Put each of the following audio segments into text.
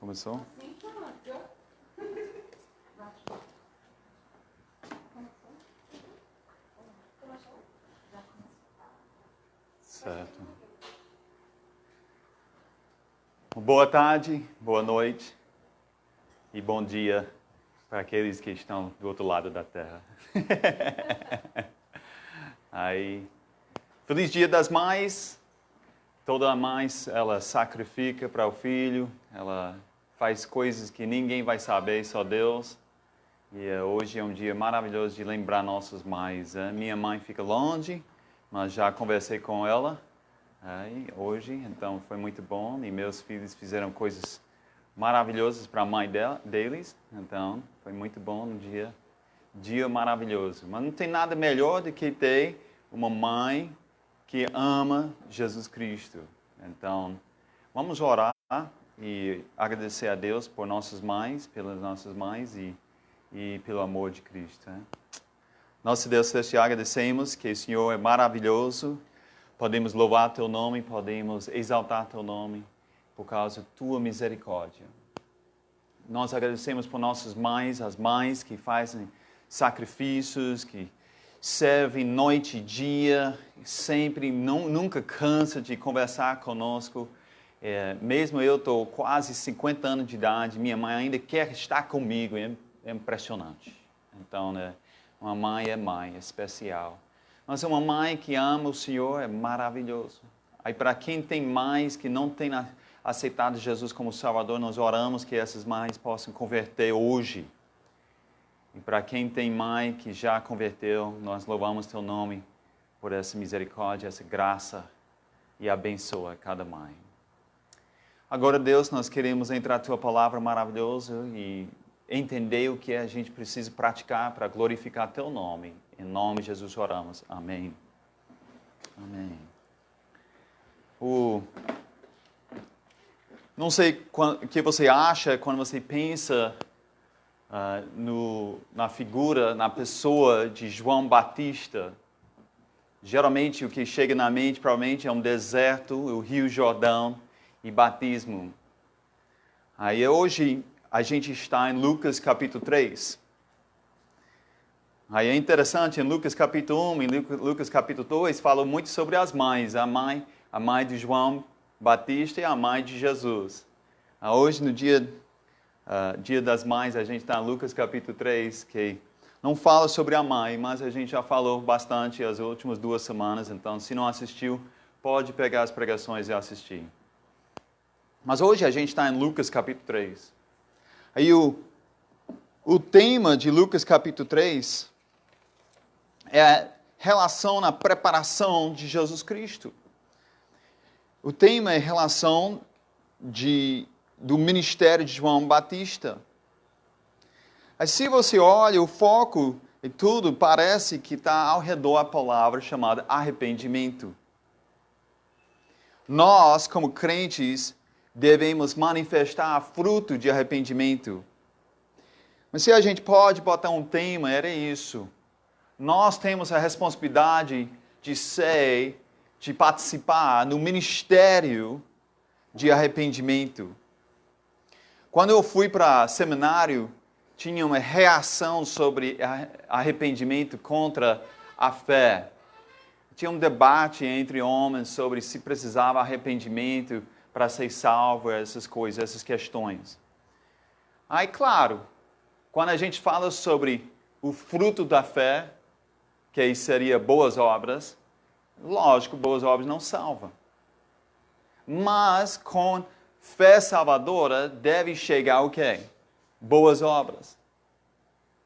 Começou? Certo. Boa tarde, boa noite e bom dia para aqueles que estão do outro lado da terra. Aí, feliz Dia das Mães. Toda mãe, ela sacrifica para o filho, ela faz coisas que ninguém vai saber, só Deus. E hoje é um dia maravilhoso de lembrar nossas mães. Minha mãe fica longe, mas já conversei com ela hoje, então foi muito bom. E meus filhos fizeram coisas maravilhosas para a mãe deles, então foi muito bom um dia maravilhoso. Mas não tem nada melhor do que ter uma mãe que ama Jesus Cristo. Então, vamos orar e agradecer a Deus por nossas mães, pelas nossas mães e pelo amor de Cristo. Nosso Deus Celestial, agradecemos que o Senhor é maravilhoso. Podemos louvar Teu nome, podemos exaltar Teu nome por causa da Tua misericórdia. Nós agradecemos por nossas mães, as mães que fazem sacrifícios, que serve noite e dia, sempre, nunca cansa de conversar conosco. Mesmo eu estou quase 50 anos de idade, minha mãe ainda quer estar comigo, é impressionante. Então, uma mãe, é especial. Mas uma mãe que ama o Senhor é maravilhoso. Aí para quem tem mães que não têm aceitado Jesus como Salvador, nós oramos que essas mães possam converter hoje. E para quem tem mãe que já converteu, nós louvamos Teu nome por essa misericórdia, essa graça e abençoa cada mãe. Agora, Deus, nós queremos entrar na Tua palavra maravilhosa e entender o que a gente precisa praticar para glorificar Teu nome. Em nome de Jesus oramos. Amém. Amém. Não sei o que você acha quando você pensa na figura, na pessoa de João Batista. Geralmente o que chega na mente provavelmente é um deserto, o Rio Jordão e batismo. Aí hoje a gente está em Lucas capítulo 3. Aí é interessante, em Lucas capítulo 1 e Lucas capítulo 2 fala muito sobre as mães, a mãe de João Batista e a mãe de Jesus. Hoje no dia das Mães, a gente está em Lucas capítulo 3, que não fala sobre a mãe, mas a gente já falou bastante as últimas 2 semanas, então se não assistiu, pode pegar as pregações e assistir. Mas hoje a gente está em Lucas capítulo 3. Aí o tema de Lucas capítulo 3 é a relação na preparação de Jesus Cristo. O tema é a relação do ministério de João Batista. Aí, se você olha, o foco e tudo parece que está ao redor da palavra chamada arrependimento. Nós, como crentes, devemos manifestar fruto de arrependimento. Mas se a gente pode botar um tema, era isso. Nós temos a responsabilidade de participar no ministério de arrependimento. Quando eu fui para seminário, tinha uma reação sobre arrependimento contra a fé. Tinha um debate entre homens sobre se precisava arrependimento para ser salvo, essas coisas, essas questões. Aí, claro, quando a gente fala sobre o fruto da fé, que aí seria boas obras, lógico, boas obras não salvam. Mas com fé salvadora deve chegar o quê? Boas obras.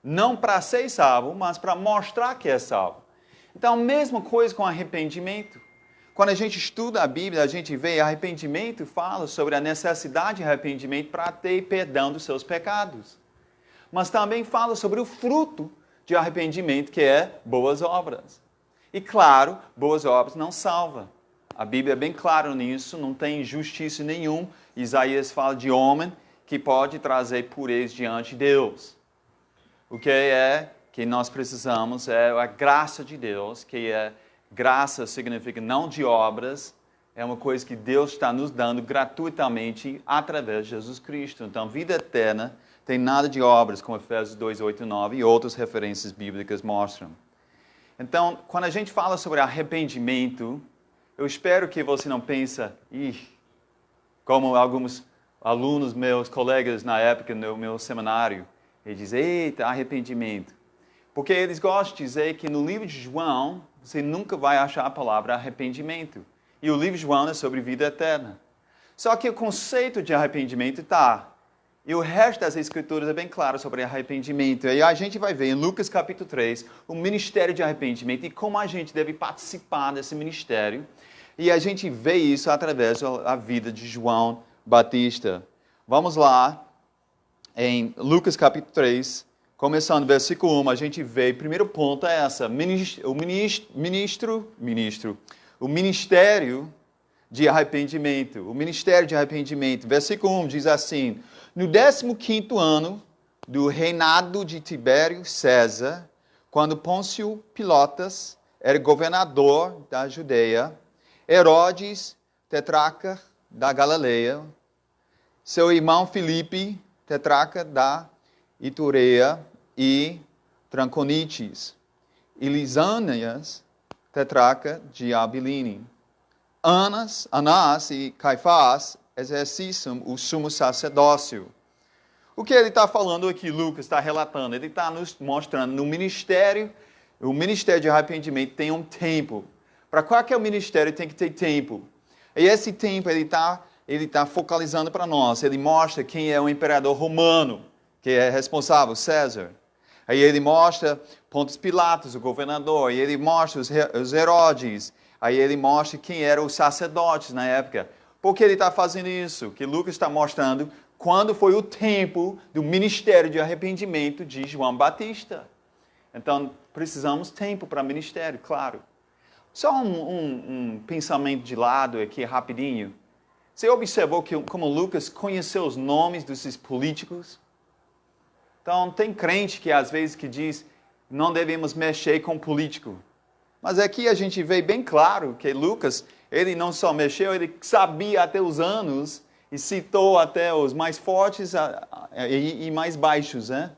Não para ser salvo, mas para mostrar que é salvo. Então, mesma coisa com arrependimento. Quando a gente estuda a Bíblia, a gente vê arrependimento, fala sobre a necessidade de arrependimento para ter perdão dos seus pecados. Mas também fala sobre o fruto de arrependimento, que é boas obras. E claro, boas obras não salvam. A Bíblia é bem clara nisso, não tem injustiça nenhuma. Isaías fala de homem que pode trazer pureza diante de Deus. O que nós precisamos é a graça de Deus, que graça significa não de obras, É uma coisa que Deus está nos dando gratuitamente através de Jesus Cristo. Então, vida eterna tem nada de obras, como Efésios 2, 8 e 9 e outras referências bíblicas mostram. Então, quando a gente fala sobre arrependimento, eu espero que você não pense, como alguns alunos meus, colegas na época no meu seminário, eles dizem, eita, arrependimento. Porque eles gostam de dizer que no livro de João, você nunca vai achar a palavra arrependimento. E o livro de João é sobre vida eterna. Só que o conceito de arrependimento está. E o resto das escrituras é bem claro sobre arrependimento. E a gente vai ver em Lucas capítulo 3 o ministério de arrependimento e como a gente deve participar desse ministério. E a gente vê isso através da vida de João Batista. Vamos lá, em Lucas capítulo 3, começando no versículo 1, a gente vê, o primeiro ponto é essa, o ministério de arrependimento. O ministério de arrependimento. Versículo 1 diz assim, no 15º ano do reinado de Tibério César, quando Pôncio Pilatos era governador da Judeia, Herodes, tetrarca da Galileia, seu irmão Filipe, tetrarca da Itureia e Tranconites, e Lisânias, tetrarca de Abiline. Anás e Caifás exerciam o sumo sacerdócio. O que ele está falando aqui, Lucas está relatando? Ele está nos mostrando no ministério, o ministério de arrependimento tem um tempo. Para qualquer ministério tem que ter tempo. E esse tempo ele tá focalizando para nós. Ele mostra quem é o imperador romano, que é responsável, César. Aí ele mostra Pôncio Pilatos, o governador. E ele mostra os Herodes. Aí ele mostra quem eram os sacerdotes na época. Por que ele está fazendo isso? Que Lucas está mostrando quando foi o tempo do ministério de arrependimento de João Batista. Então, precisamos de tempo para ministério, claro. Só um pensamento de lado aqui, rapidinho. Você observou como Lucas conheceu os nomes desses políticos? Então, tem crente que às vezes que diz, não devemos mexer com político. Mas aqui a gente vê bem claro que Lucas, ele não só mexeu, ele sabia até os anos e citou até os mais fortes e mais baixos, né?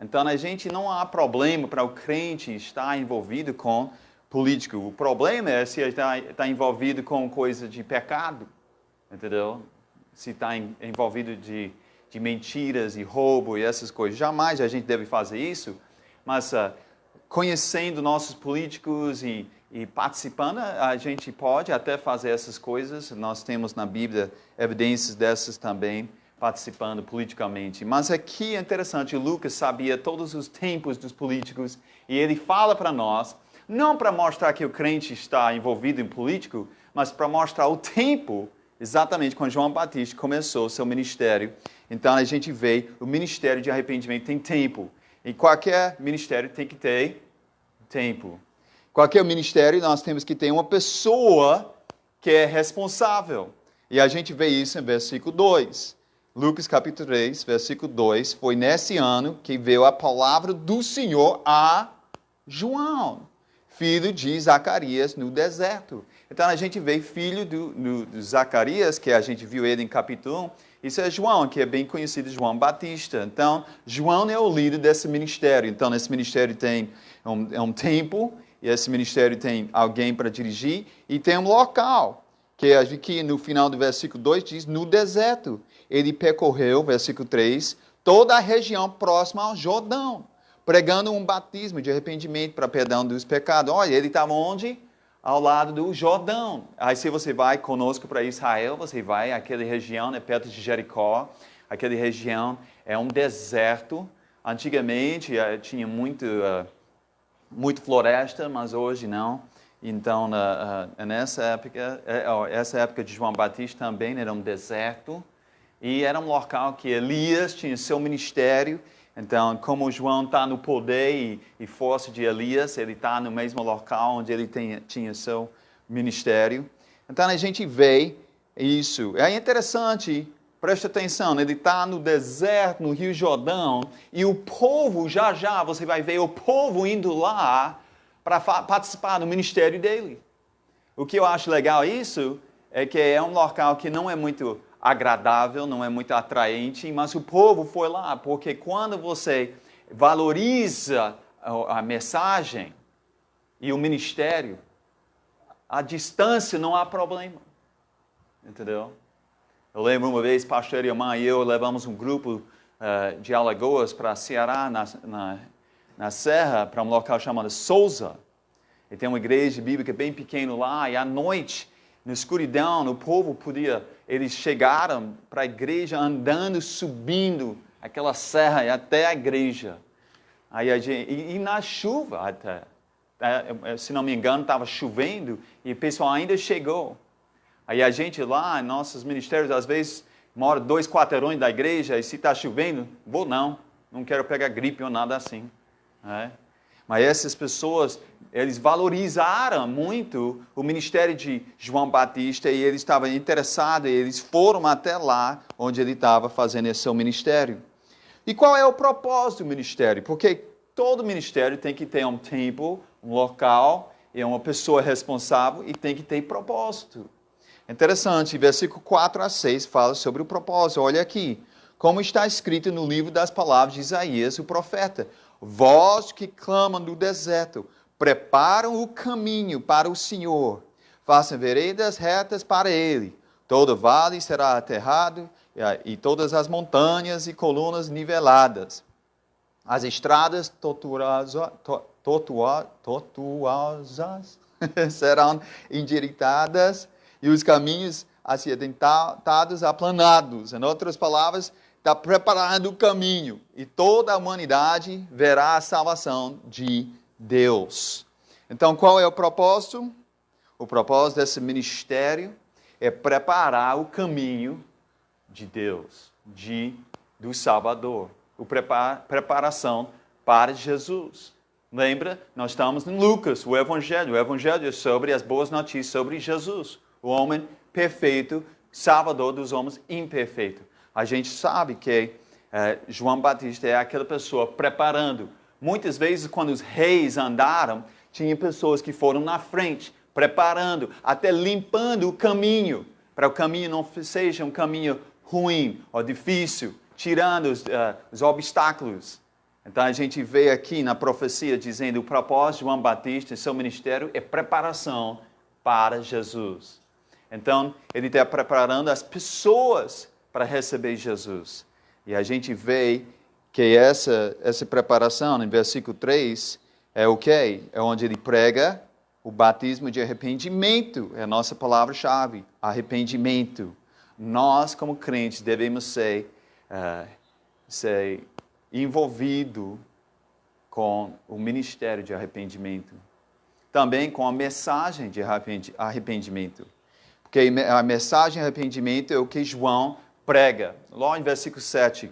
Então, a gente não há problema para o crente estar envolvido com político. O problema é se está envolvido com coisa de pecado, entendeu? Se está envolvido de mentiras e roubo e essas coisas. Jamais a gente deve fazer isso, mas conhecendo nossos políticos e participando, a gente pode até fazer essas coisas. Nós temos na Bíblia evidências dessas também, participando politicamente. Mas aqui é interessante, Lucas sabia todos os tempos dos políticos e ele fala para nós, não para mostrar que o crente está envolvido em político, mas para mostrar o tempo, exatamente quando João Batista começou o seu ministério. Então a gente vê o ministério de arrependimento tem tempo. E qualquer ministério tem que ter tempo. Qualquer ministério nós temos que ter uma pessoa que é responsável. E a gente vê isso em versículo 2. Lucas capítulo 3, versículo 2. Foi nesse ano que veio a palavra do Senhor a João, filho de Zacarias, no deserto. Então a gente vê filho do Zacarias, que a gente viu ele em capítulo 1. Isso é João, que é bem conhecido, João Batista. Então, João é o líder desse ministério. Então, nesse ministério tem um tempo, e esse ministério tem alguém para dirigir, e tem um local, que aqui no final do versículo 2 diz, no deserto. Ele percorreu, versículo 3, toda a região próxima ao Jordão, pregando um batismo de arrependimento para perdão dos pecados. Olha, ele estava onde? Ao lado do Jordão. Aí se você vai conosco para Israel, você vai, aquela região é perto de Jericó, aquela região é um deserto. Antigamente tinha muito floresta, mas hoje não. Então, essa época de João Batista também era um deserto. E era um local que Elias tinha seu ministério. Então, como João está no poder e força de Elias, ele está no mesmo local onde ele tinha seu ministério. Então, a gente vê isso. É interessante, preste atenção, ele está no deserto, no Rio Jordão, e o povo, já você vai ver o povo indo lá para participar do ministério dele. O que eu acho legal isso é que é um local que não é muito agradável, não é muito atraente, mas o povo foi lá, porque quando você valoriza a mensagem e o ministério, a distância não há problema, entendeu? Eu lembro uma vez, pastor Irmã e eu levamos um grupo de Alagoas para Ceará, na Serra, para um local chamado Souza. E tem uma igreja bíblica bem pequena lá, e à noite, na escuridão, o povo eles chegaram para a igreja andando, subindo aquela serra até a igreja. Aí e na chuva até, se não me engano, estava chovendo e o pessoal ainda chegou. Aí a gente lá, nossos ministérios, às vezes, mora 2 quarteirões da igreja e se está chovendo, não quero pegar gripe ou nada assim. Né? Mas essas pessoas, eles valorizaram muito o ministério de João Batista e eles estavam interessados, e eles foram até lá onde ele estava fazendo esse seu ministério. E qual é o propósito do ministério? Porque todo ministério tem que ter um tempo, um local, e uma pessoa responsável e tem que ter propósito. Interessante, versículo 4 a 6 fala sobre o propósito. Olha aqui, como está escrito no livro das palavras de Isaías, o profeta. Vós que clamam no deserto, preparam o caminho para o Senhor, façam veredas retas para Ele. Todo vale será aterrado, e todas as montanhas e colunas niveladas. As estradas tortuosas serão endireitadas, e os caminhos acidentados aplanados. Em outras palavras, está preparando o caminho. E toda a humanidade verá a salvação de Deus. Então, qual é o propósito? O propósito desse ministério é preparar o caminho de Deus, do Salvador. Preparação para Jesus. Lembra? Nós estamos em Lucas, o Evangelho. O Evangelho é sobre as boas notícias sobre Jesus. O homem perfeito, salvador dos homens imperfeitos. A gente sabe que João Batista é aquela pessoa preparando. Muitas vezes, quando os reis andaram, tinha pessoas que foram na frente, preparando, até limpando o caminho, para o caminho não seja um caminho ruim ou difícil, tirando os obstáculos. Então, a gente vê aqui na profecia dizendo o propósito de João Batista e seu ministério é preparação para Jesus. Então, ele está preparando as pessoas para receber Jesus. E a gente vê que essa preparação, no versículo 3, é o quê? É onde ele prega o batismo de arrependimento. É a nossa palavra-chave, arrependimento. Nós, como crentes, devemos ser envolvidos com o ministério de arrependimento. Também com a mensagem de arrependimento. Porque a mensagem de arrependimento é o que João prega. Lá em versículo 7.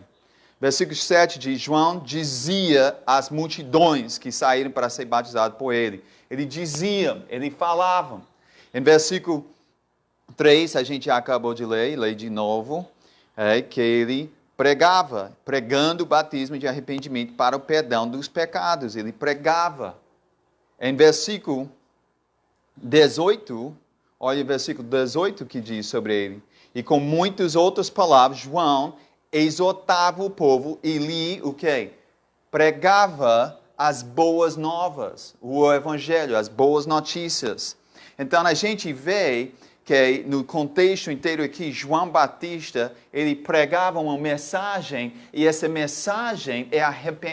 Versículo 7 de João dizia às multidões que saíram para ser batizadas por ele. Ele dizia, ele falava. Em versículo 3, a gente já acabou de ler de novo, que ele pregava, pregando o batismo de arrependimento para o perdão dos pecados. Ele pregava. Em versículo 18, olha o versículo 18 que diz sobre ele. E com muitas outras palavras, João exortava o povo e lhe, o quê? Pregava as boas novas, o evangelho, as boas notícias. Então, a gente vê que no contexto inteiro aqui, João Batista, ele pregava uma mensagem, e essa mensagem é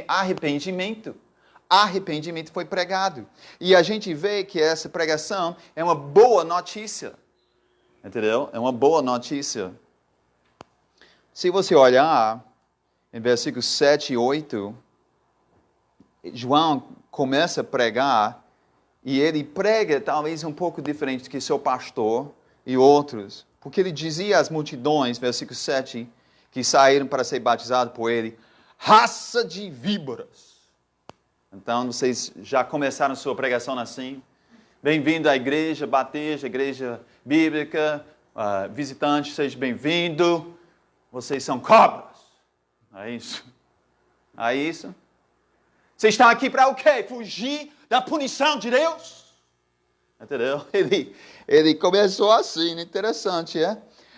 arrependimento. Arrependimento foi pregado. E a gente vê que essa pregação é uma boa notícia. Entendeu? É uma boa notícia. Se você olhar em versículos 7 e 8, João começa a pregar, e ele prega talvez um pouco diferente do que seu pastor e outros. Porque ele dizia às multidões, versículo 7, que saíram para ser batizados por ele, raça de víboras. Então, vocês já começaram sua pregação assim? Bem-vindo à igreja Batista, igreja bíblica, visitante, seja bem-vindo. Vocês são cobras. É isso. É isso. Vocês estão aqui para o quê? Fugir da punição de Deus? Entendeu? Ele começou assim, interessante, é?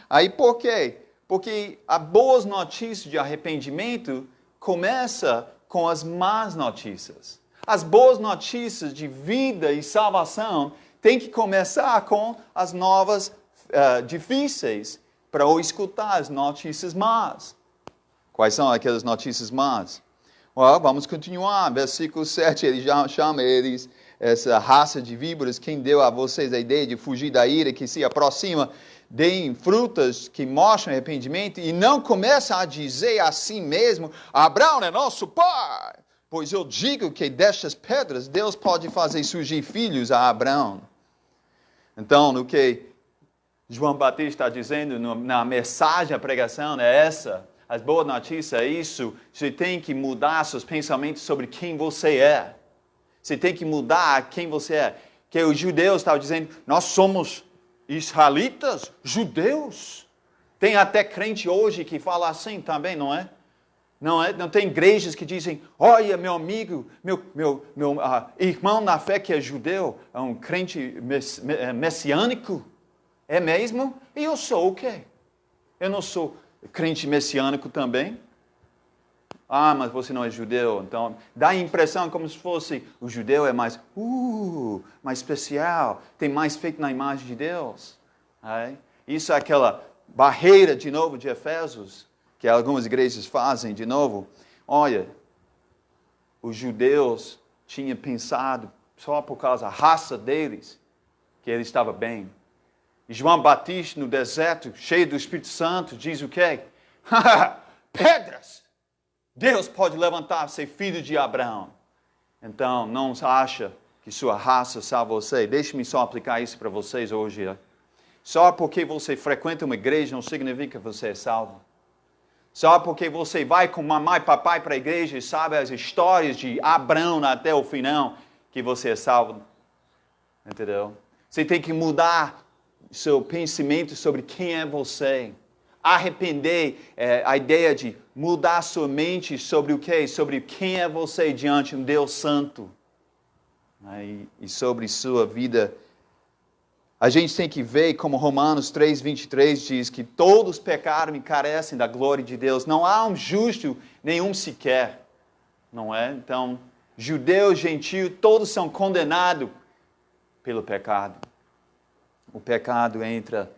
Aí por quê? Porque as boas notícias de arrependimento começa com as más notícias. As boas notícias de vida e salvação têm que começar com as novas difíceis para eu escutar as notícias más. Quais são aquelas notícias más? Well, vamos continuar. Versículo 7, ele já chama eles, essa raça de víboras, quem deu a vocês a ideia de fugir da ira que se aproxima, deem frutas que mostram arrependimento e não começam a dizer a si mesmo, Abraão é nosso pai. Pois eu digo que destas pedras Deus pode fazer surgir filhos a Abraão. Então, no que João Batista está dizendo na mensagem, a pregação é essa. As boas notícias é isso. Você tem que mudar seus pensamentos sobre quem você é. Você tem que mudar quem você é. Que os judeus estavam dizendo, nós somos israelitas, judeus. Tem até crente hoje que fala assim também, não é? Não tem igrejas que dizem, olha, meu amigo, meu irmão na fé que é judeu, é um crente messiânico. É mesmo? E eu sou o quê? Eu não sou crente messiânico também? Ah, mas você não é judeu. Então, dá a impressão como se fosse o judeu é mais especial, tem mais feito na imagem de Deus. Isso é aquela barreira, de novo, de Efésios, que algumas igrejas fazem, de novo. Olha, os judeus tinham pensado, só por causa da raça deles, que ele estava bem. E João Batista, no deserto, cheio do Espírito Santo, diz o quê? Pedras! Deus pode levantar ser filho de Abraão. Então, não acha que sua raça salva você. Deixe-me só aplicar isso para vocês hoje. Só porque você frequenta uma igreja não significa que você é salvo. Só porque você vai com mamãe e papai para a igreja e sabe as histórias de Abraão até o final, que você é salvo. Entendeu? Você tem que mudar seu pensamento sobre quem é você. Arrepender, a ideia de mudar sua mente sobre o quê? Sobre quem é você diante de um Deus santo. E sobre sua vida. A gente tem que ver como Romanos 3:23 diz que todos pecaram e carecem da glória de Deus. Não há um justo, nenhum sequer. Não é? Então, judeu, gentio, todos são condenados pelo pecado. O pecado entra,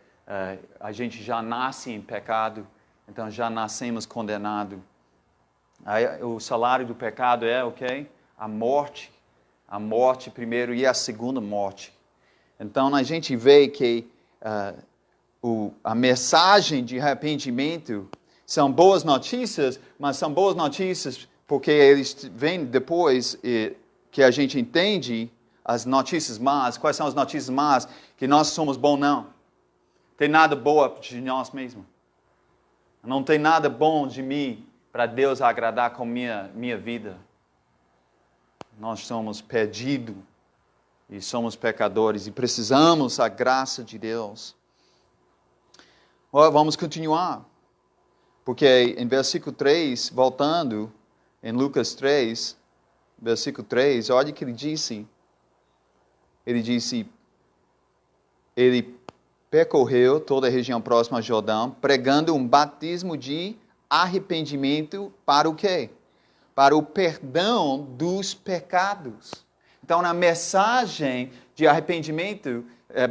a gente já nasce em pecado, então já nascemos condenados. O salário do pecado é o quê? A morte primeiro e a segunda morte. Então a gente vê que a mensagem de arrependimento são boas notícias, mas são boas notícias porque eles vêm depois que a gente entende as notícias más. Quais são as notícias más? Que nós somos bons, não. Tem nada bom de nós mesmos. Não tem nada bom de mim para Deus agradar com minha vida. Nós somos perdidos e somos pecadores e precisamos da graça de Deus. Vamos continuar. Porque em versículo 3, voltando, em Lucas 3, versículo 3, olha o que ele disse. Ele disse, ele percorreu toda a região próxima a Jordão, pregando um batismo de arrependimento para o quê? Para o perdão dos pecados. Então, na mensagem de arrependimento,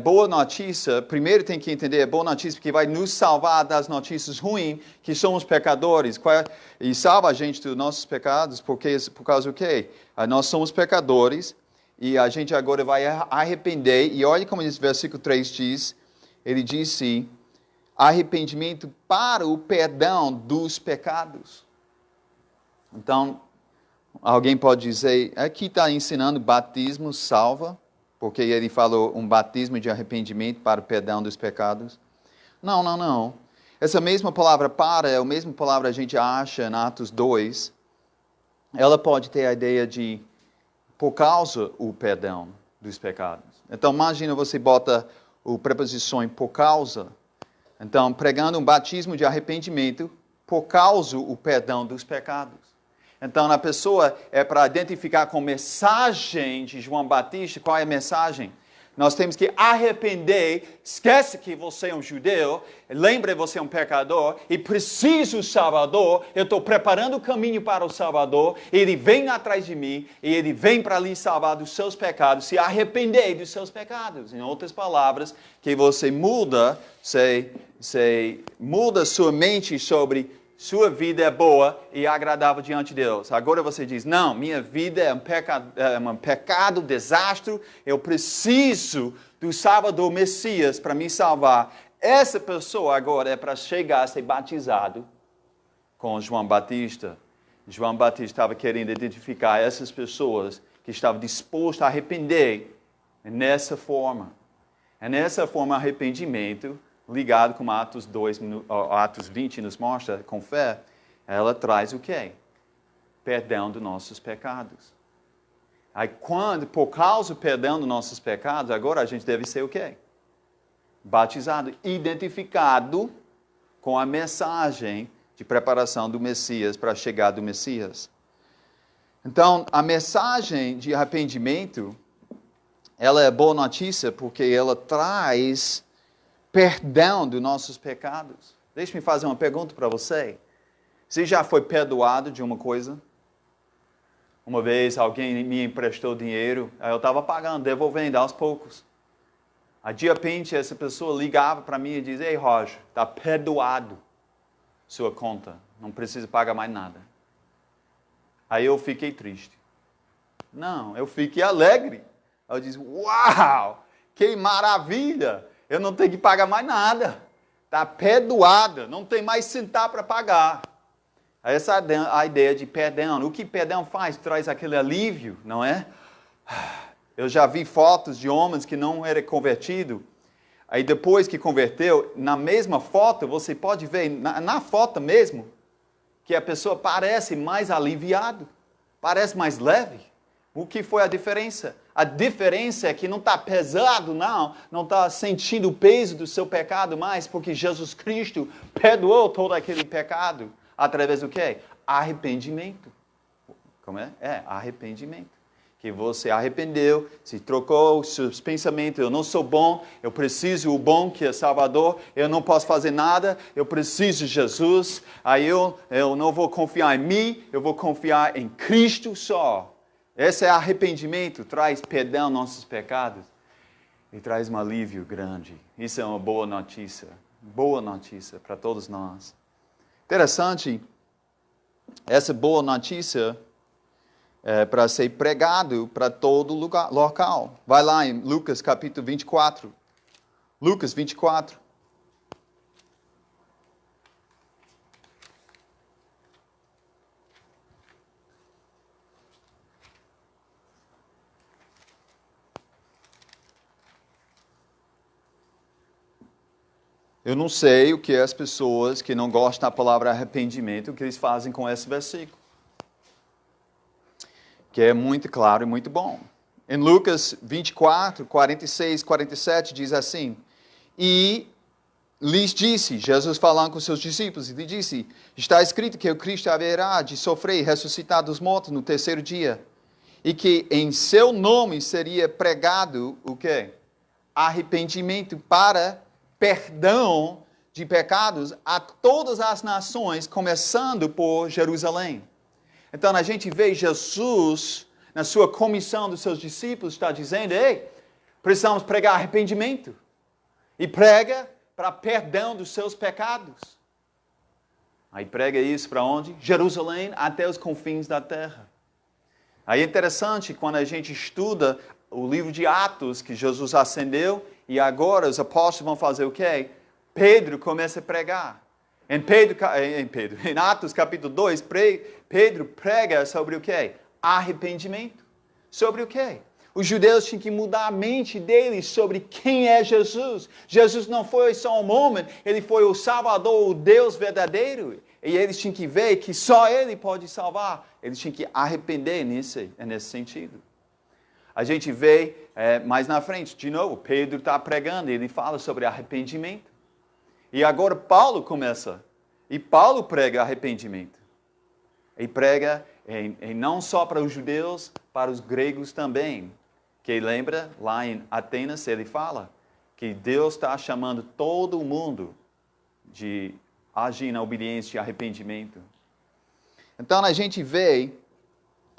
boa notícia, primeiro tem que entender, é boa notícia porque vai nos salvar das notícias ruins, que somos pecadores. E salva a gente dos nossos pecados, por causa do quê? Nós somos pecadores, e a gente agora vai arrepender. E olha como esse versículo 3 diz. Ele disse, arrependimento para o perdão dos pecados. Então, alguém pode dizer, aqui está ensinando batismo salva, porque ele falou um batismo de arrependimento para o perdão dos pecados. Não. Essa mesma palavra para é a mesma palavra que a gente acha em Atos 2. Ela pode ter a ideia de por causa o perdão dos pecados. Então, imagina você bota o preposição por causa. Então, pregando um batismo de arrependimento por causa o perdão dos pecados. Então, a pessoa é para identificar com a mensagem de João Batista. Qual é a mensagem? Nós temos que arrepender. Esquece que você é um judeu. Lembre que você é um pecador. E preciso do Salvador. Eu estou preparando o caminho para o Salvador. Ele vem atrás de mim. E Ele vem para lhe salvar dos seus pecados. Se arrepender dos seus pecados. Em outras palavras, que você muda, você muda sua mente sobre sua vida é boa e agradável diante de Deus. Agora você diz, não, minha vida é um pecado, desastre, eu preciso do Salvador Messias para me salvar. Essa pessoa agora é para chegar a ser batizado com João Batista. João Batista estava querendo identificar essas pessoas que estavam dispostas a arrepender nessa forma. É nessa forma arrependimento, ligado com Atos 20 nos mostra, com fé, ela traz o quê? Perdão dos nossos pecados. Aí por causa do perdão dos nossos pecados, agora a gente deve ser o quê? Batizado, identificado com a mensagem de preparação do Messias, para a chegada do Messias. Então, a mensagem de arrependimento, ela é boa notícia porque ela traz perdão dos nossos pecados. Deixe-me fazer uma pergunta para você. Você já foi perdoado de uma coisa? Uma vez alguém me emprestou dinheiro, aí eu estava pagando, devolvendo aos poucos. Aí de repente essa pessoa ligava para mim e dizia, ei Roger, está perdoado sua conta, não precisa pagar mais nada. Aí eu fiquei triste. Não, eu fiquei alegre. Eu disse, uau, que maravilha! Eu não tenho que pagar mais nada. Está perdoada. Não tem mais centavo para pagar. Essa é a ideia de perdão. O que perdão faz? Traz aquele alívio, não é? Eu já vi fotos de homens que não eram convertidos. Aí depois que converteu, na mesma foto, você pode ver, na foto mesmo, que a pessoa parece mais aliviado. Parece mais leve. O que foi a diferença? A diferença é que não está pesado, não está sentindo o peso do seu pecado mais, porque Jesus Cristo perdoou todo aquele pecado. Através do quê? Arrependimento. Como é? É, arrependimento. Que você arrependeu, se trocou os seus pensamentos, eu não sou bom, eu preciso do bom que é Salvador, eu não posso fazer nada, eu preciso de Jesus, aí eu não vou confiar em mim, eu vou confiar em Cristo só. Esse é arrependimento, traz perdão aos nossos pecados e traz um alívio grande. Isso é uma boa notícia para todos nós. Interessante, essa boa notícia é para ser pregado para todo local. Vai lá em Lucas capítulo 24. Lucas 24. Eu não sei o que as pessoas que não gostam da palavra arrependimento, o que eles fazem com esse versículo. Que é muito claro e muito bom. Em Lucas 24, 46, 47, diz assim, e lhes disse, Jesus falando com seus discípulos, ele disse, está escrito que o Cristo haverá de sofrer e ressuscitar dos mortos no terceiro dia, e que em seu nome seria pregado o quê? Arrependimento para perdão de pecados a todas as nações, começando por Jerusalém. Então a gente vê Jesus, na sua comissão dos seus discípulos, está dizendo, ei, precisamos pregar arrependimento. E prega para perdão dos seus pecados. Aí prega isso para onde? Jerusalém, até os confins da terra. Aí é interessante quando a gente estuda o livro de Atos, que Jesus ascendeu, e agora os apóstolos vão fazer o quê? Pedro começa a pregar. Em Atos capítulo 2, Pedro prega sobre o quê? Arrependimento. Sobre o quê? Os judeus tinham que mudar a mente deles sobre quem é Jesus. Jesus não foi só um homem, ele foi o Salvador, o Deus verdadeiro. E eles tinham que ver que só ele pode salvar. Eles tinham que arrepender nesse sentido. A gente vê mais na frente, de novo, Pedro está pregando, ele fala sobre arrependimento. E agora Paulo começa, e Paulo prega arrependimento. E prega não só para os judeus, para os gregos também. Que lembra, lá em Atenas, ele fala que Deus está chamando todo mundo de agir na obediência e arrependimento. Então, a gente vê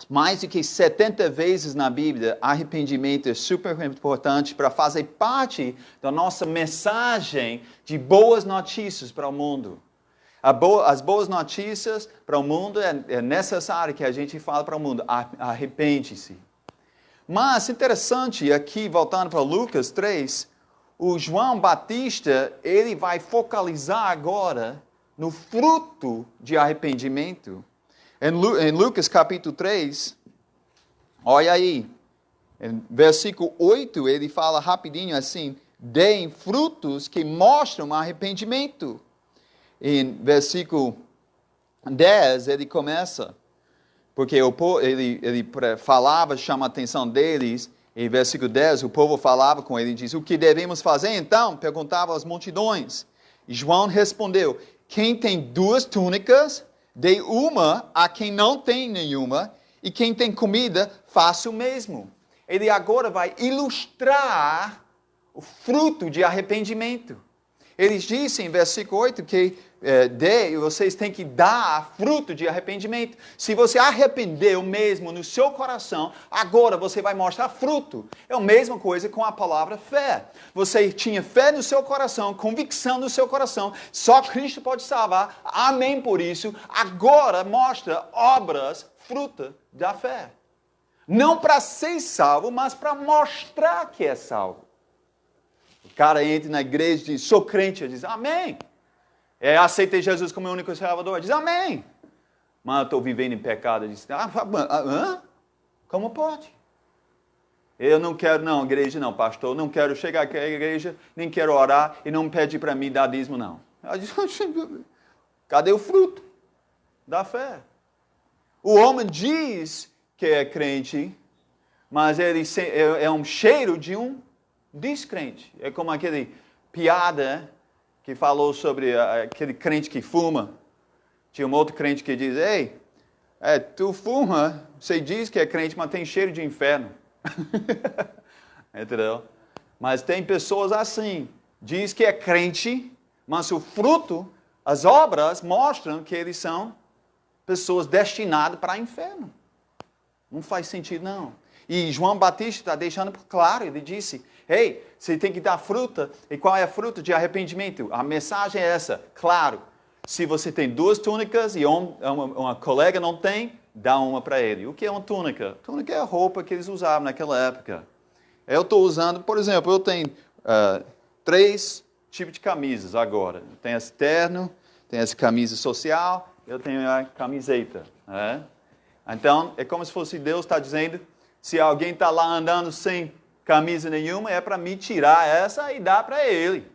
mais do que 70 vezes na Bíblia, arrependimento é super importante para fazer parte da nossa mensagem de boas notícias para o mundo. As boas notícias para o mundo é necessário que a gente fale para o mundo, arrepende-se. Mas, interessante, aqui voltando para Lucas 3, o João Batista, ele vai focalizar agora no fruto de arrependimento. Em Lucas capítulo 3, olha aí, em versículo 8, ele fala rapidinho assim, deem frutos que mostram arrependimento. Em versículo 10, ele começa, porque ele falava, chama a atenção deles, em versículo 10, o povo falava com ele e diz, o que devemos fazer então? Perguntava às multidões. E João respondeu, quem tem 2 túnicas, dê uma a quem não tem nenhuma, e quem tem comida, faça o mesmo. Ele agora vai ilustrar o fruto de arrependimento. Eles dizem em versículo 8 que vocês têm que dar fruto de arrependimento. Se você arrependeu mesmo no seu coração, agora você vai mostrar fruto. É a mesma coisa com a palavra fé. Você tinha fé no seu coração, convicção no seu coração, só Cristo pode salvar. Amém por isso. Agora mostra obras, fruta da fé. Não para ser salvo, mas para mostrar que é salvo. O cara entra na igreja e diz, sou crente, ele diz, amém. Aceitei Jesus como meu único salvador, diz, amém. Mas eu estou vivendo em pecado, ele diz, como pode? Eu não quero, não, igreja não, pastor, não quero chegar aqui à igreja, nem quero orar e não me pede para mim dar dízimo, não. Eu diz, cadê o fruto da fé? O homem diz que é crente, mas ele é um cheiro de um descrente. É como aquele piada que falou sobre aquele crente que fuma. Tinha um outro crente que diz, ei, tu fuma, você diz que é crente, mas tem cheiro de inferno. Entendeu? Mas tem pessoas assim, diz que é crente, mas o fruto, as obras mostram que eles são pessoas destinadas para o inferno. Não faz sentido, não. E João Batista está deixando claro, ele disse, ei, você tem que dar fruta. E qual é a fruta de arrependimento? A mensagem é essa, claro. Se você tem 2 túnicas e uma colega não tem, dá uma para ele. O que é uma túnica? Túnica é a roupa que eles usavam naquela época. Eu estou usando, por exemplo, eu tenho 3 tipos de camisas agora. Tem esse terno, tem essa camisa social, eu tenho a camiseta. Né? Então, é como se fosse Deus está dizendo, se alguém está lá andando sem camisa nenhuma, é para me tirar essa e dar para ele.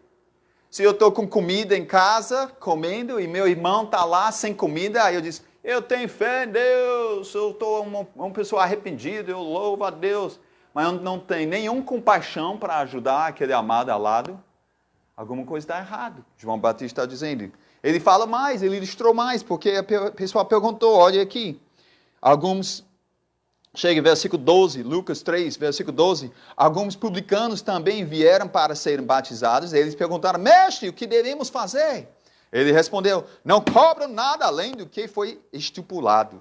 Se eu estou com comida em casa, comendo, e meu irmão está lá sem comida, aí eu digo, eu tenho fé em Deus, eu estou uma pessoa arrependida, eu louvo a Deus, mas eu não tenho nenhuma compaixão para ajudar aquele amado ao lado, alguma coisa está errada. João Batista está dizendo. Ele fala mais, ele ilustrou mais, porque a pessoa perguntou, olha aqui, chega em versículo 12, Lucas 3, versículo 12. Alguns publicanos também vieram para serem batizados. Eles perguntaram, mestre, o que devemos fazer? Ele respondeu, não cobram nada além do que foi estipulado.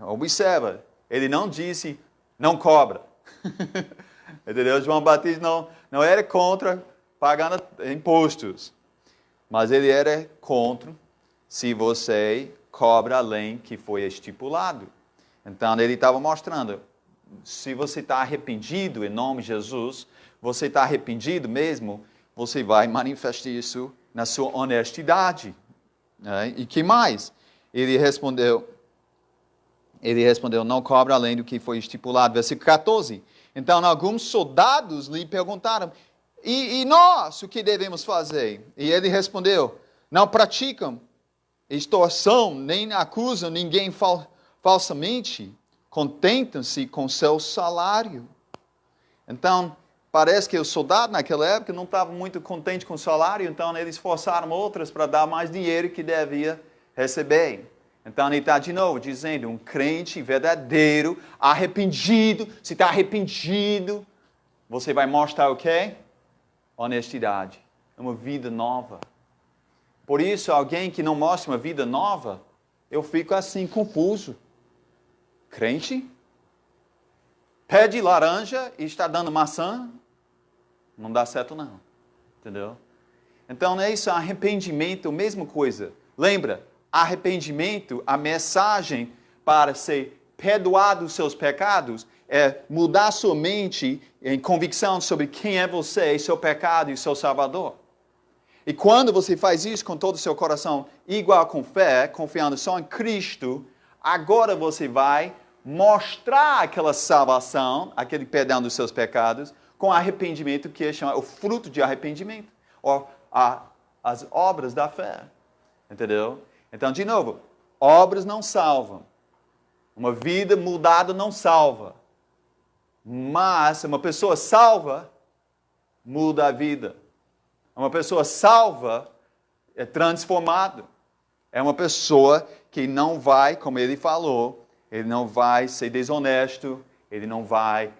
Observa, ele não disse, não cobra. Entendeu? João Batista não era contra pagar impostos. Mas ele era contra se você cobra além que foi estipulado. Então, ele estava mostrando, se você está arrependido em nome de Jesus, você está arrependido mesmo, você vai manifestar isso na sua honestidade. Né? E que mais? Ele respondeu, não cobra além do que foi estipulado. Versículo 14. Então, alguns soldados lhe perguntaram, e nós, o que devemos fazer? E ele respondeu, não praticam extorsão, nem acusam ninguém falsamente, contentam-se com seu salário. Então, parece que o soldado naquela época não estava muito contente com o salário, então eles forçaram outras para dar mais dinheiro que devia receber. Então ele está de novo dizendo, um crente verdadeiro, arrependido, se está arrependido, você vai mostrar o quê? Honestidade, uma vida nova. Por isso, alguém que não mostra uma vida nova, eu fico assim, confuso. Crente? Pede laranja e está dando maçã? Não dá certo não, entendeu? Então, é isso, arrependimento, mesma coisa. Lembra, arrependimento, a mensagem para ser perdoado os seus pecados é mudar sua mente em convicção sobre quem é você, seu pecado e seu Salvador. E quando você faz isso com todo o seu coração, igual com fé, confiando só em Cristo, agora você vai mostrar aquela salvação, aquele perdão dos seus pecados, com arrependimento, que é chamado o fruto de arrependimento, ou as obras da fé. Entendeu? Então, de novo, obras não salvam. Uma vida mudada não salva. Mas uma pessoa salva, muda a vida. Uma pessoa salva é transformado. É uma pessoa que não vai, como ele falou, ele não vai ser desonesto, ele não vai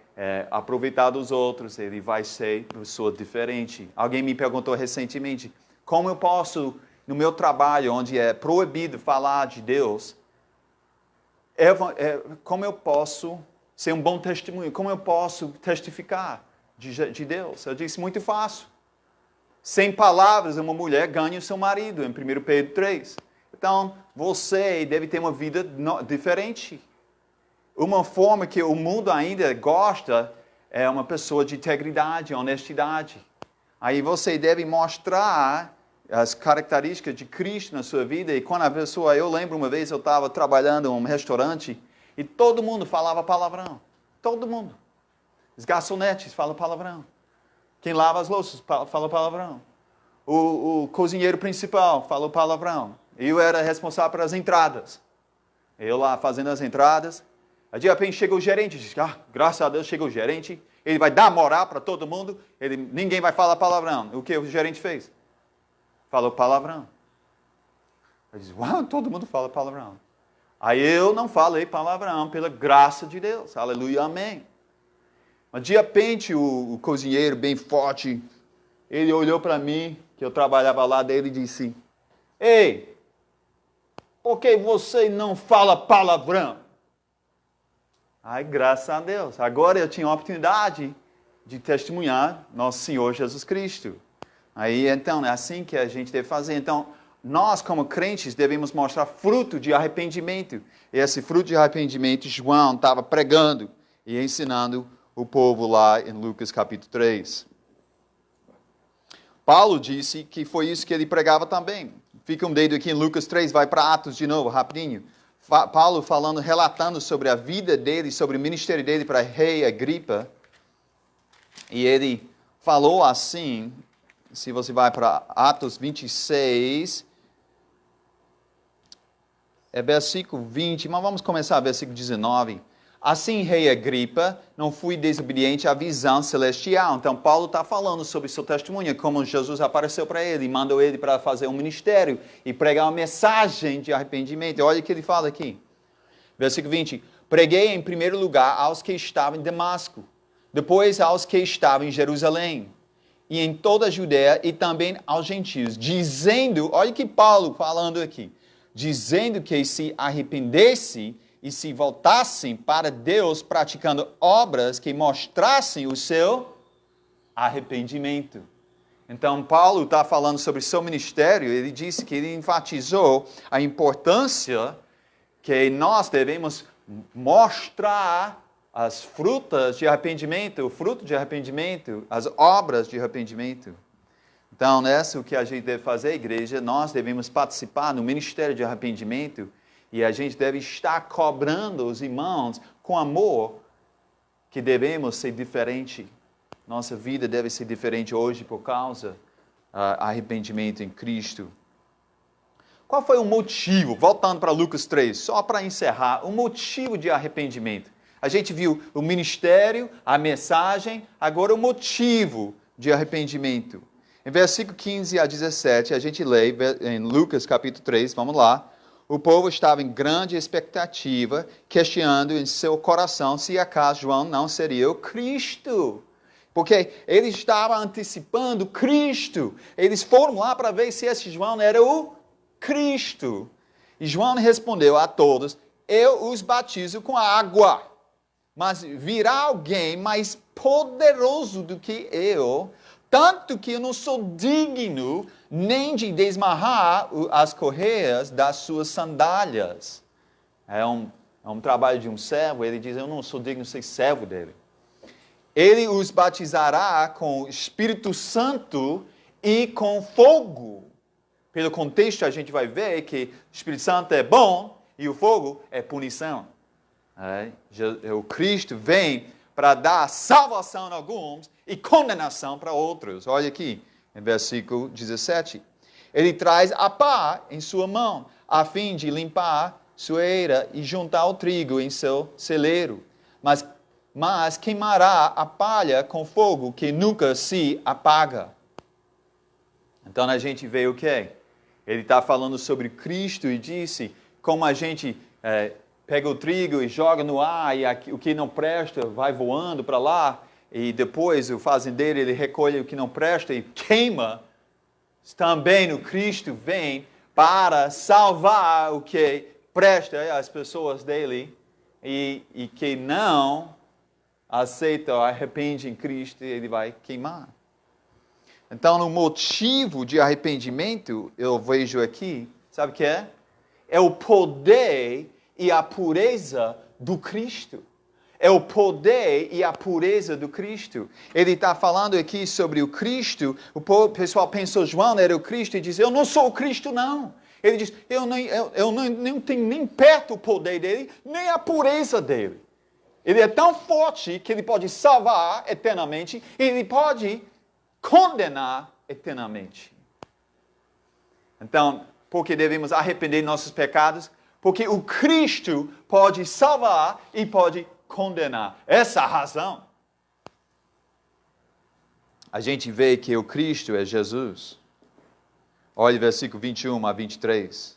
aproveitar dos outros, ele vai ser uma pessoa diferente. Alguém me perguntou recentemente, como eu posso, no meu trabalho, onde é proibido falar de Deus, como eu posso ser um bom testemunho? Como eu posso testificar de Deus? Eu disse, muito fácil. Sem palavras, uma mulher ganha o seu marido, em 1 Pedro 3. Então, você deve ter uma vida diferente. Uma forma que o mundo ainda gosta é uma pessoa de integridade, honestidade. Aí você deve mostrar as características de Cristo na sua vida. E quando a pessoa, eu lembro uma vez eu estava trabalhando em um restaurante e todo mundo falava palavrão. Todo mundo. Os garçonetes falam palavrão. Quem lava as louças fala palavrão. O cozinheiro principal falou palavrão. Eu era responsável pelas entradas. Eu lá fazendo as entradas. Aí de repente chega o gerente, diz, graças a Deus chegou o gerente, ele vai dar moral para todo mundo, ninguém vai falar palavrão. O que o gerente fez? Falou palavrão. Eu disse, todo mundo fala palavrão. Aí eu não falei palavrão, pela graça de Deus. Aleluia, amém. Mas de repente o cozinheiro bem forte, ele olhou para mim, que eu trabalhava lá dele, e disse, ei, por que você não fala palavrão? Ai, graças a Deus. Agora eu tinha a oportunidade de testemunhar nosso Senhor Jesus Cristo. Aí, então, é assim que a gente deve fazer. Então, nós, como crentes, devemos mostrar fruto de arrependimento. E esse fruto de arrependimento, João estava pregando e ensinando o povo lá em Lucas capítulo 3. Paulo disse que foi isso que ele pregava também. Fica um dedo aqui em Lucas 3, vai para Atos de novo, rapidinho. Paulo falando, relatando sobre a vida dele, sobre o ministério dele para rei Agripa. E ele falou assim, se você vai para Atos 26, é versículo 20, mas vamos começar versículo 19. Assim, rei Agripa, não fui desobediente à visão celestial. Então, Paulo está falando sobre seu testemunho, como Jesus apareceu para ele, e mandou ele para fazer um ministério e pregar uma mensagem de arrependimento. Olha o que ele fala aqui. Versículo 20. Preguei em primeiro lugar aos que estavam em Damasco, depois aos que estavam em Jerusalém, e em toda a Judéia, e também aos gentios, dizendo, olha que Paulo falando aqui, dizendo que se arrependesse e se voltassem para Deus praticando obras que mostrassem o seu arrependimento. Então, Paulo está falando sobre seu ministério, ele disse que ele enfatizou a importância que nós devemos mostrar as frutas de arrependimento, o fruto de arrependimento, as obras de arrependimento. Então, nessa, o que a gente deve fazer, igreja, nós devemos participar no ministério de arrependimento. E a gente deve estar cobrando os irmãos com amor que devemos ser diferente. Nossa vida deve ser diferente hoje por causa do arrependimento em Cristo. Qual foi o motivo, voltando para Lucas 3, só para encerrar, o motivo de arrependimento? A gente viu o ministério, a mensagem, agora o motivo de arrependimento. Em versículo 15 a 17, a gente lê em Lucas capítulo 3, vamos lá. o povo estava em grande expectativa, questionando em seu coração se acaso João não seria o Cristo. Porque eles estavam antecipando Cristo. Eles foram lá para ver se esse João era o Cristo. E João respondeu a todos: eu os batizo com água, mas virá alguém mais poderoso do que eu, tanto que eu não sou digno nem de desmarrar as correias das suas sandálias. É um trabalho de um servo. Ele diz: eu não sou digno de ser servo dele. Ele os batizará com o Espírito Santo e com fogo. Pelo contexto, a gente vai ver que o Espírito Santo é bom e o fogo é punição. O Cristo vem para dar salvação a alguns e condenação para outros. Olha aqui, em versículo 17. Ele traz a pá em sua mão, a fim de limpar sua eira e juntar o trigo em seu celeiro. Mas queimará a palha com fogo que nunca se apaga. Então a gente vê o quê? Ele está falando sobre Cristo e disse como a gente pega o trigo e joga no ar e o que não presta vai voando para lá e depois o fazendeiro ele recolhe o que não presta e queima. Também o Cristo vem para salvar o que presta as pessoas dele e que não aceita, arrepende em Cristo, ele vai queimar. Então, o motivo de arrependimento, eu vejo aqui, sabe o que é? É o poder e a pureza do Cristo. É o poder e a pureza do Cristo. Ele está falando aqui sobre o Cristo. O pessoal pensou, João era o Cristo, e diz, eu não sou o Cristo, não. Ele diz, eu não tenho nem perto o poder dele, nem a pureza dele. Ele é tão forte que ele pode salvar eternamente e ele pode condenar eternamente. Então, por que devemos arrepender de nossos pecados? Porque o Cristo pode salvar e pode condenar. Essa é a razão. A gente vê que o Cristo é Jesus. Olha o versículo 21 a 23.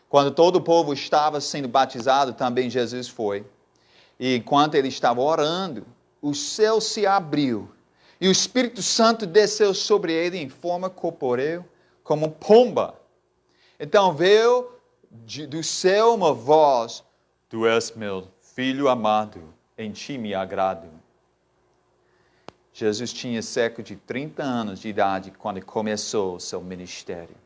Quando todo o povo estava sendo batizado, também Jesus foi. E enquanto ele estava orando, o céu se abriu e o Espírito Santo desceu sobre ele em forma corpórea, como pomba. Então veio do céu uma voz: Tu és meu filho amado, em ti me agrado. Jesus tinha cerca de 30 anos de idade quando começou o seu ministério.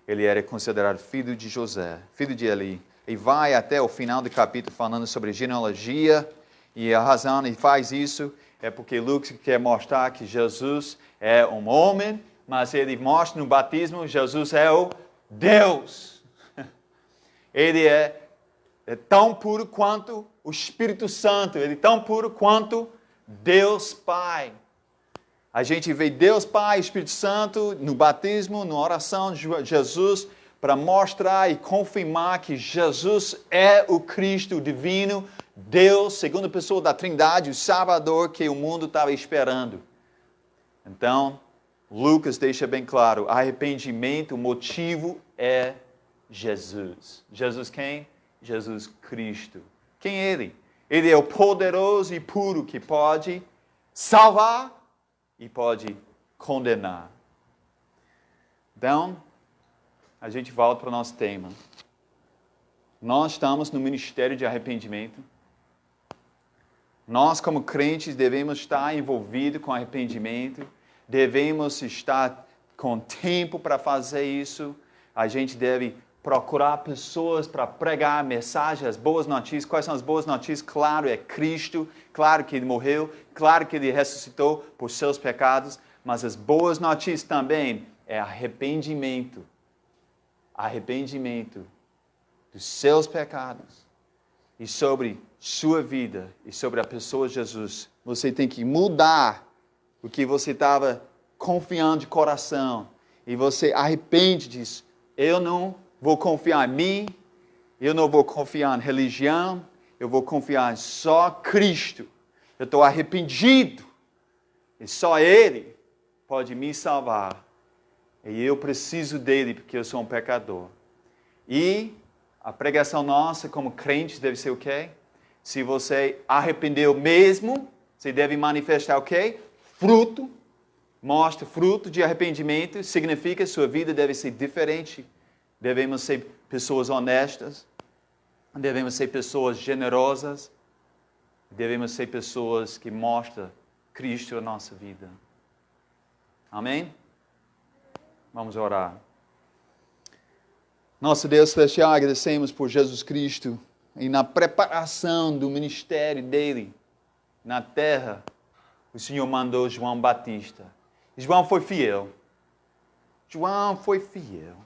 Ele era considerado filho de José, filho de Eli. E vai até o final do capítulo falando sobre genealogia. E a razão ele faz isso é porque Lucas quer mostrar que Jesus é um homem, mas ele mostra no batismo Jesus é o Deus. Ele é tão puro quanto o Espírito Santo. Ele é tão puro quanto Deus Pai. A gente vê Deus Pai, Espírito Santo no batismo, na oração de Jesus, para mostrar e confirmar que Jesus é o Cristo divino, Deus, segunda pessoa da Trindade, o Salvador que o mundo estava esperando. Então, Lucas deixa bem claro, arrependimento, o motivo é Jesus. Jesus quem? Jesus Cristo. Quem é Ele? Ele é o poderoso e puro que pode salvar e pode condenar. Então, a gente volta para o nosso tema. Nós estamos no ministério de arrependimento. Nós, como crentes, devemos estar envolvidos com arrependimento. Devemos estar com tempo para fazer isso. A gente deve procurar pessoas para pregar a mensagem, as boas notícias. Quais são as boas notícias? Claro, é Cristo. Claro que Ele morreu. Claro que Ele ressuscitou por seus pecados. Mas as boas notícias também é arrependimento. Arrependimento dos seus pecados e sobre sua vida e sobre a pessoa de Jesus. Você tem que mudar o que você estava confiando de coração e você arrepende disso. Eu não vou confiar em mim, eu não vou confiar em religião, eu vou confiar em só Cristo. Eu estou arrependido e só Ele pode me salvar. E eu preciso dele porque eu sou um pecador. E A pregação nossa como crentes deve ser o quê? Se você arrependeu mesmo, você deve manifestar o quê? Fruto. Mostra fruto de arrependimento, significa que sua vida deve ser diferente. Devemos ser pessoas honestas, devemos ser pessoas generosas, devemos ser pessoas que mostram Cristo na nossa vida. Amém? Vamos orar. Nosso Deus celestial, agradecemos por Jesus Cristo e na preparação do ministério dele na terra, o Senhor mandou João Batista. João foi fiel. João foi fiel.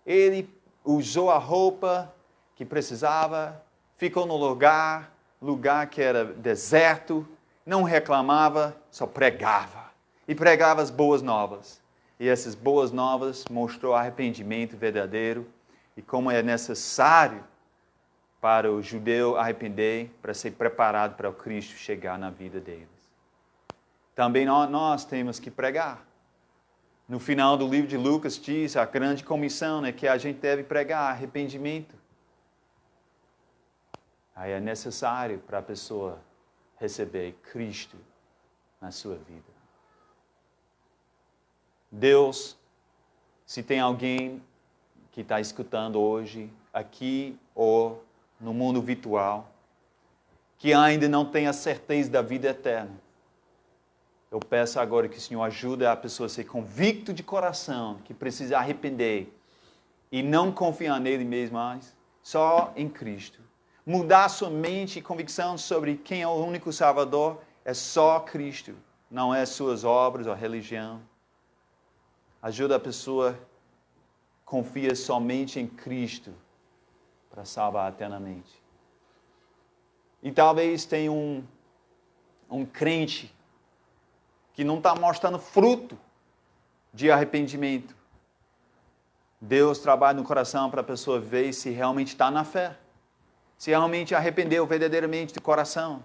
Ele usou a roupa que precisava, ficou no lugar que era deserto, não reclamava, só pregava. E pregava as boas novas. E essas boas novas mostrou arrependimento verdadeiro e como é necessário para o judeu arrepender para ser preparado para o Cristo chegar na vida deles. Também nós temos que pregar. No final do livro de Lucas diz a grande comissão que a gente deve pregar arrependimento. Aí é necessário para a pessoa receber Cristo na sua vida. Deus, se tem alguém que está escutando hoje, aqui ou no mundo virtual, que ainda não tem a certeza da vida eterna, eu peço agora que o Senhor ajude a pessoa a ser convicto de coração, que precisa arrepender e não confiar nele mesmo mais, só em Cristo. Mudar sua mente e convicção sobre quem é o único Salvador é só Cristo, não é suas obras ou religião. Ajuda a pessoa a confiar somente em Cristo para salvar eternamente. E talvez tenha um crente que não está mostrando fruto de arrependimento. Deus trabalha no coração para a pessoa ver se realmente está na fé. Se realmente arrependeu verdadeiramente de coração.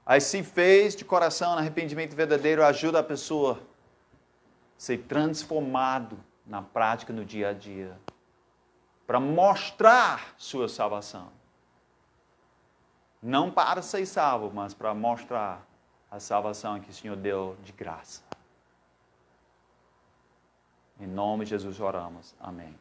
Aí se fez de coração no arrependimento verdadeiro, ajuda a pessoa a ser transformado na prática no dia a dia. Para mostrar sua salvação. Não para ser salvo, mas para mostrar a salvação que o Senhor deu de graça. Em nome de Jesus oramos. Amém.